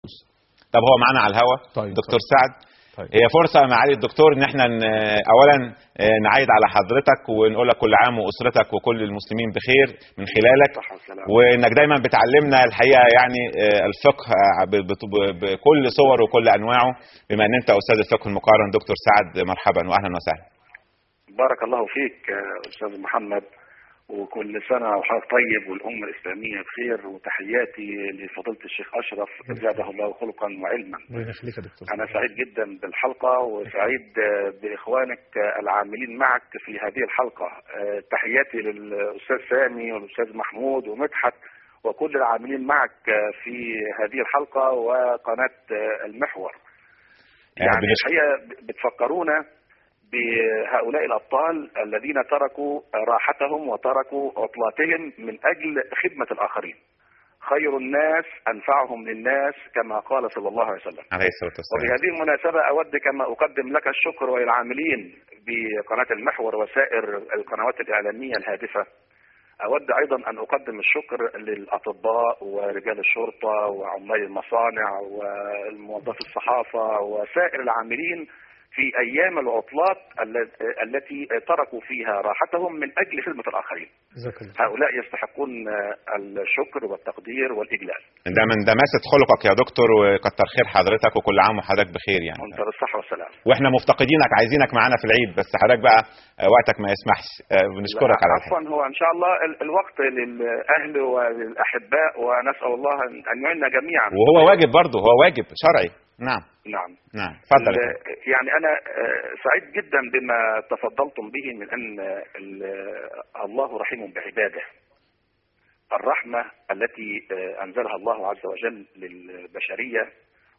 التخصص. طب هو معانا على الهوا طيب دكتور سعد. طيب. هي فرصة معالي الدكتور ان احنا اولا نعيد على حضرتك ونقول لك كل عام واسرتك وكل المسلمين بخير من خلالك، وانك دايما بتعلمنا الحقيقة يعني الفقه بكل صور وكل انواعه، بما ان انت استاذ الفقه المقارن. دكتور سعد مرحبا واهلا وسهلا. بارك الله فيك استاذ محمد، وكل سنة وحضرتك طيب والأمة الإسلامية بخير، وتحياتي لفضيلة الشيخ أشرف زاده الله خلقا وعلما. أنا سعيد جدا بالحلقة وسعيد بإخوانك العاملين معك في هذه الحلقة. تحياتي للأستاذ سامي والأستاذ محمود ومدحت وكل العاملين معك في هذه الحلقة وقناة المحور. يعني الحقيقة بتفكرونا بهؤلاء الأبطال الذين تركوا راحتهم وتركوا عطلاتهم من أجل خدمة الآخرين. خير الناس أنفعهم للناس كما قال صلى الله عليه وسلم عليه الصلاة والسلام. وبهذه المناسبة أود كما أقدم لك الشكر وللعاملين بقناة المحور وسائر القنوات الإعلامية الهادفة، أود أيضا أن أقدم الشكر للأطباء ورجال الشرطة وعمال المصانع والموظفي الصحافة وسائر العاملين في أيام العطلات التي تركوا فيها راحتهم من أجل خدمة الآخرين. هؤلاء يستحقون الشكر والتقدير والإجلال. ده من دماسة خلقك يا دكتور، وكتر خير حضرتك وكل عام وحضرتك بخير. يعني وانت بالصحة والسلام. واحنا مفتقدينك عايزينك معانا في العيد، بس حضرتك بقى وقتك ما يسمحش. بنشكرك على عفوا. هو إن شاء الله الوقت للأهل وللأحباء، ونسأل الله أن يعيننا جميعا. وهو واجب برضه، هو واجب شرعي. نعم اتفضل. يعني أنا سعيد جدا بما تفضلتم به من أن الله رحيم بعباده. الرحمة التي أنزلها الله عز وجل للبشرية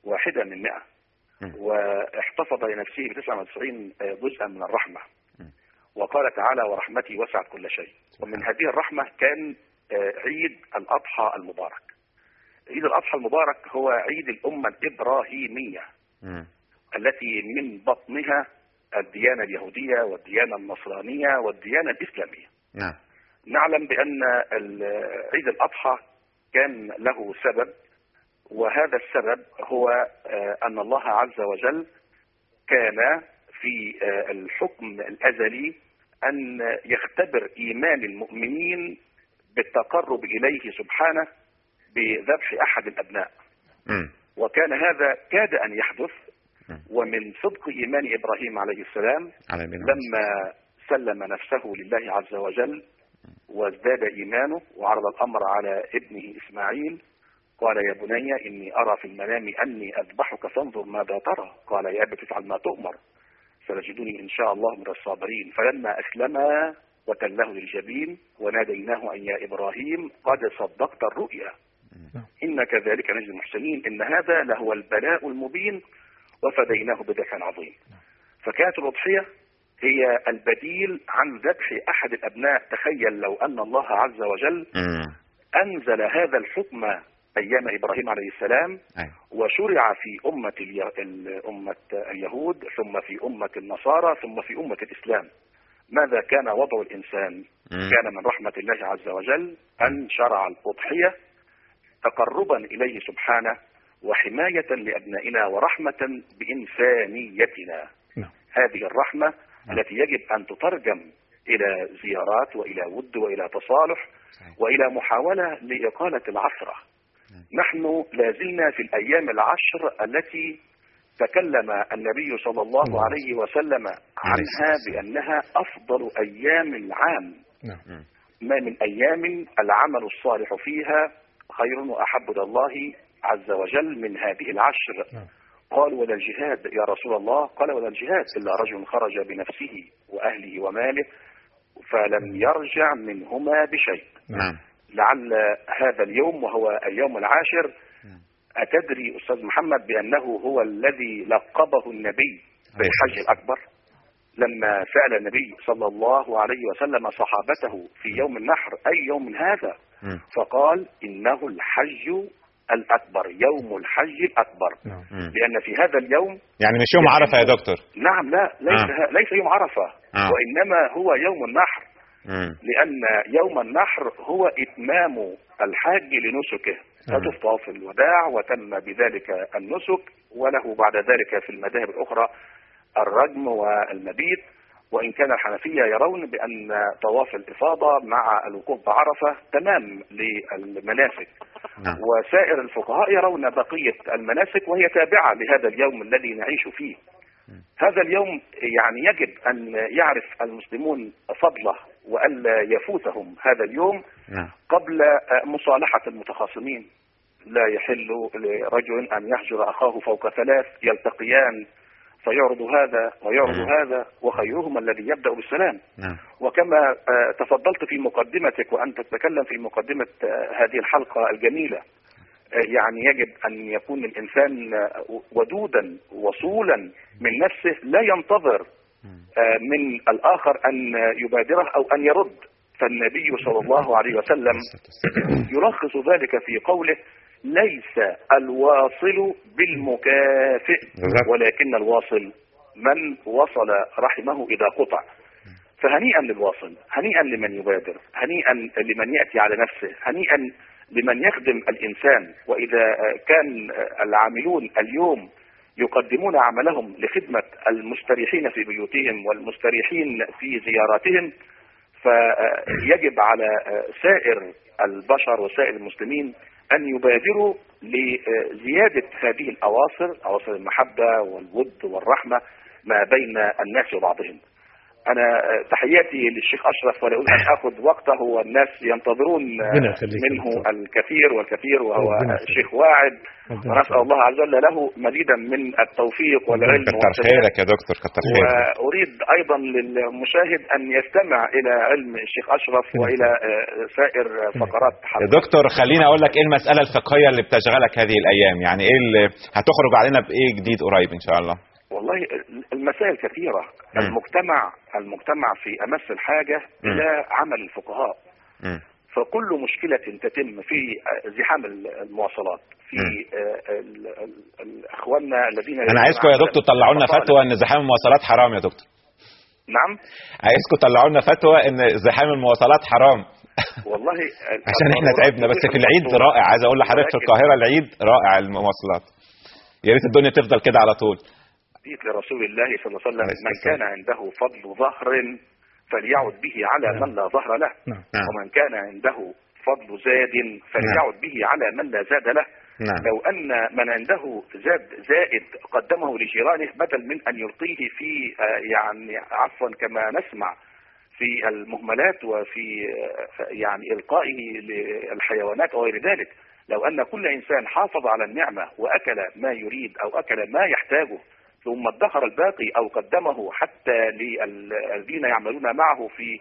واحدة من 100، واحتفظ لنفسه ب99 جزءا من الرحمة، وقال تعالى ورحمتي وسعت كل شيء. ومن هذه الرحمة كان عيد الأضحى المبارك. عيد الأضحى المبارك هو عيد الأمة الإبراهيمية التي من بطنها الديانة اليهودية والديانة النصرانية والديانة الإسلامية. نعلم بأن عيد الأضحى كان له سبب، وهذا السبب هو أن الله عز وجل كان في الحكم الأزلي أن يختبر إيمان المؤمنين بالتقرب إليه سبحانه بذبح أحد الأبناء. وكان هذا كاد أن يحدث، ومن صدق إيمان إبراهيم عليه السلام لما سلم نفسه لله عز وجل وازداد إيمانه وعرض الأمر على ابنه إسماعيل، قال يا بني إني أرى في المنام أني أذبحك فانظر ماذا ترى، قال يا أبت افعل ما تؤمر ستجدني إن شاء الله من الصابرين. فلما أسلما وتله للجبين وناديناه أن يا إبراهيم قد صدقت الرؤيا إن كذلك نجزي المحسنين إن هذا لهو البلاء المبين وفديناه بذبح عظيم. فكانت الأضحية هي البديل عن ذبح أحد الأبناء. تخيل لو أن الله عز وجل أنزل هذا الحكم أيام إبراهيم عليه السلام وشرع في أمة اليهود ثم في أمة النصارى ثم في أمة الإسلام، ماذا كان وضع الإنسان؟ كان من رحمة الله عز وجل أن شرع الأضحية تقربا إليه سبحانه وحماية لأبنائنا ورحمة بإنسانيتنا. هذه الرحمة التي يجب أن تترجم إلى زيارات وإلى ود وإلى تصالح وإلى محاولة لإقالة العثرة. نحن لازلنا في الأيام العشر التي تكلم النبي صلى الله عليه وسلم عنها بأنها أفضل أيام العام. ما من أيام العمل الصالح فيها خير وأحب إلى الله عز وجل من هذه العشر. قالوا ولا الجهاد يا رسول الله؟ قال ولا الجهاد إلا رجل خرج بنفسه وأهله وماله فلم يرجع منهما بشيء. لعل هذا اليوم وهو اليوم العاشر، أتدري أستاذ محمد بأنه هو الذي لقبه النبي بالحج الأكبر؟ لما سأل النبي صلى الله عليه وسلم صحابته في يوم النحر أي يوم هذا؟ فقال إنه الحج الأكبر، يوم الحج الأكبر. لأن في هذا اليوم يعني مش يوم عرفة يا دكتور. نعم، لا ليس يوم عرفة، وإنما هو يوم النحر. لأن يوم النحر هو إتمام الحاج لنسكه. وجف طواف الوداع وتم بذلك النسك، وله بعد ذلك في المذاهب الأخرى الرجم والمبيت. وإن كان الحنفية يرون بأن طواف الإفاضة مع الوقوف بعرفة تمام للمناسك، وسائر الفقهاء يرون بقية المناسك وهي تابعة لهذا اليوم الذي نعيش فيه. هذا اليوم يعني يجب أن يعرف المسلمون فضله وألا يفوتهم هذا اليوم قبل مصالحة المتخاصمين. لا يحل لرجل أن يهجر أخاه فوق ثلاث يلتقيان فيعرض هذا ويعرض هذا وخيرهما الذي يبدأ بالسلام. وكما تفضلت في مقدمتك وأنت تتكلم في مقدمة هذه الحلقة الجميلة، يعني يجب أن يكون الإنسان ودودا وصولا من نفسه، لا ينتظر من الآخر أن يبادره أو أن يرد. فالنبي صلى الله عليه وسلم يلخص ذلك في قوله: ليس الواصل بالمكافئ ولكن الواصل من وصل رحمه إذا قطع. فهنيئا للواصل، هنيئا لمن يبادر، هنيئا لمن يأتي على نفسه، هنيئا لمن يخدم الإنسان. وإذا كان العاملون اليوم يقدمون عملهم لخدمة المستريحين في بيوتهم والمستريحين في زياراتهم، فيجب على سائر البشر وسائر المسلمين أن يبادروا لزيادة هذه الأواصر، أواصر المحبة والود والرحمة ما بين الناس وبعضهم. أنا تحياتي للشيخ أشرف، ولا أريد أن أخذ وقته والناس ينتظرون منه الكثير والكثير، وهو شيخ واعد، ونسأل الله عز وجل له مزيدا من التوفيق والعلم. كتر خيرك يا دكتور، كتر خيرك. وأريد أيضا للمشاهد أن يستمع إلى علم الشيخ أشرف وإلى سائر فقرات حلقة. يا دكتور خليني أقول لك إيه المسألة الفقهية اللي بتشغلك هذه الأيام، يعني إيه اللي هتخرج علينا بإيه جديد قريب إن شاء الله؟ والله المسائل كثيرة. المجتمع في أمس الحاجة إلى عمل الفقهاء. فكل مشكلة تتم في زحام المواصلات، في أخواننا الذين أنا عايزكم يا دكتور تطلعوا لنا فتوى إن زحام المواصلات حرام يا دكتور. نعم، عايزكم تطلعوا لنا فتوى إن زحام المواصلات حرام. والله عشان إحنا تعبنا. بس في العيد رائع، عايز أقول لحضرتك في القاهرة العيد رائع المواصلات، يا ريت الدنيا تفضل كده على طول. لرسول الله صلى الله عليه وسلم: من كان عنده فضل ظهر فليعد به على من لا ظهر له، ومن كان عنده فضل زاد فليعد به على من لا زاد له. لو أن من عنده زائد قدمه لجيرانه بدل من أن يلقيه في يعني عفوا كما نسمع في المهملات وفي يعني إلقائه للحيوانات وغير ذلك. لو أن كل إنسان حافظ على النعمة وأكل ما يريد أو أكل ما يحتاجه ثم ادخر الباقي أو قدمه حتى للذين يعملون معه في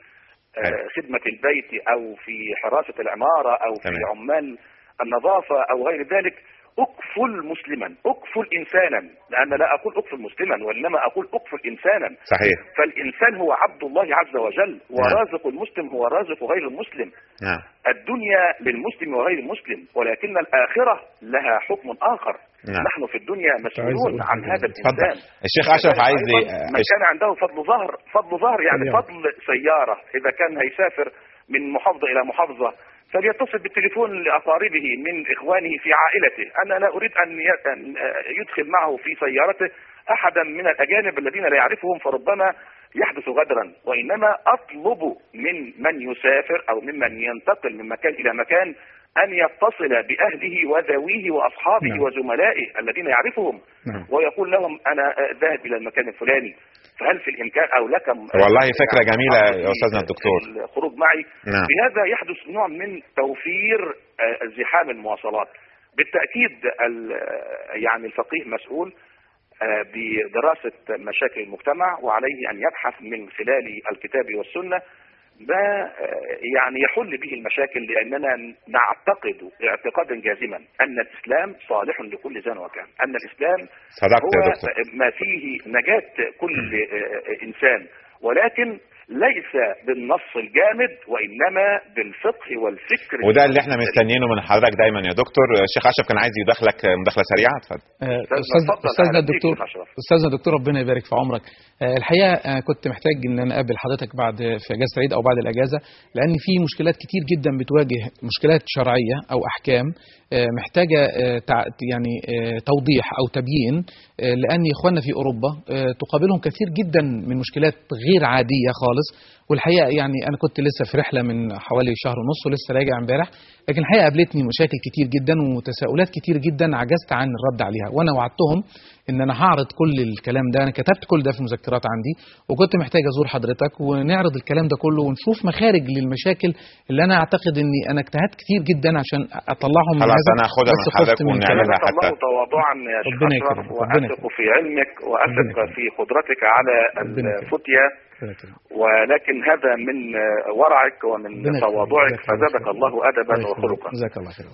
خدمة البيت أو في حراسة العمارة أو في عمال النظافة أو غير ذلك، أكفل مسلما، أكفل إنسانا، لأن لا أقول أكفل مسلما وإنما أقول أكفل إنسانا. صحيح. فالإنسان هو عبد الله عز وجل، ورازق المسلم هو رازق غير المسلم. الدنيا للمسلم وغير المسلم، ولكن الآخرة لها حكم آخر. نحن في الدنيا مسؤولون عن هذا الإنسان. الشيخ أشرف عايز من كان عنده فضل ظهر يعني فضل سيارة، إذا كان هيسافر من محافظة إلى محافظة فليتصل بالتليفون لأقاربه من إخوانه في عائلته. أنا لا أريد أن يدخل معه في سيارته أحدا من الأجانب الذين لا يعرفهم فربما يحدث غدرا، وإنما أطلب من يسافر أو ممن ينتقل من مكان إلى مكان أن يتصل بأهله وذويه وأصحابه وزملائه الذين يعرفهم ويقول لهم أنا ذاهب إلى المكان الفلاني، فهل في الإمكان أو لك والله فكرة جميلة يا أستاذنا الدكتور الخروج معي. بهذا يحدث نوع من توفير زحام المواصلات. بالتأكيد يعني الفقيه مسؤول بدراسة مشاكل المجتمع، وعليه أن يبحث من خلال الكتاب والسنة ما يعني يحل به المشاكل، لأننا نعتقد اعتقادا جازما أن الإسلام صالح لكل زمان وكان، أن الإسلام هو ما فيه نجاة كل إنسان، ولكن ليس بالنص الجامد وانما بالفقه والفكر. وده اللي احنا مستنيينه من حضرتك دايما يا دكتور. الشيخ اشرف كان عايز يدخلك مداخله سريعه، اتفضل. استاذنا الدكتور ربنا يبارك في عمرك. الحقيقه كنت محتاج ان انا اقابل حضرتك بعد في اجازه العيد او بعد الاجازه، لان في مشكلات كتير جدا بتواجه، مشكلات شرعيه او احكام محتاجه يعني توضيح او تبيين، لان اخواننا في اوروبا تقابلهم كثير جدا من مشكلات غير عاديه خالص. والحقيقه يعني انا كنت لسه في رحله من حوالي شهر ونص ولسه راجع امبارح، لكن الحقيقه قابلتني مشاكل كتير جدا وتساؤلات كتير جدا عجزت عن الرد عليها، وانا وعدتهم ان انا هعرض كل الكلام ده، انا كتبت كل ده في مذكرات عندي، وكنت محتاج ازور حضرتك ونعرض الكلام ده كله ونشوف مخارج للمشاكل اللي انا اعتقد اني انا اجتهدت كتير جدا عشان اطلعهم من خلاص هذا. انا هاخدها من حضرتك ونعملها حتى. الله تواضعا يا شيخ اشرف، واثق في علمك واثق في قدرتك على الفتيا، ولكن هذا من ورعك ومن تواضعك، فزادك الله ادبا وخلقا. جزاك الله خير.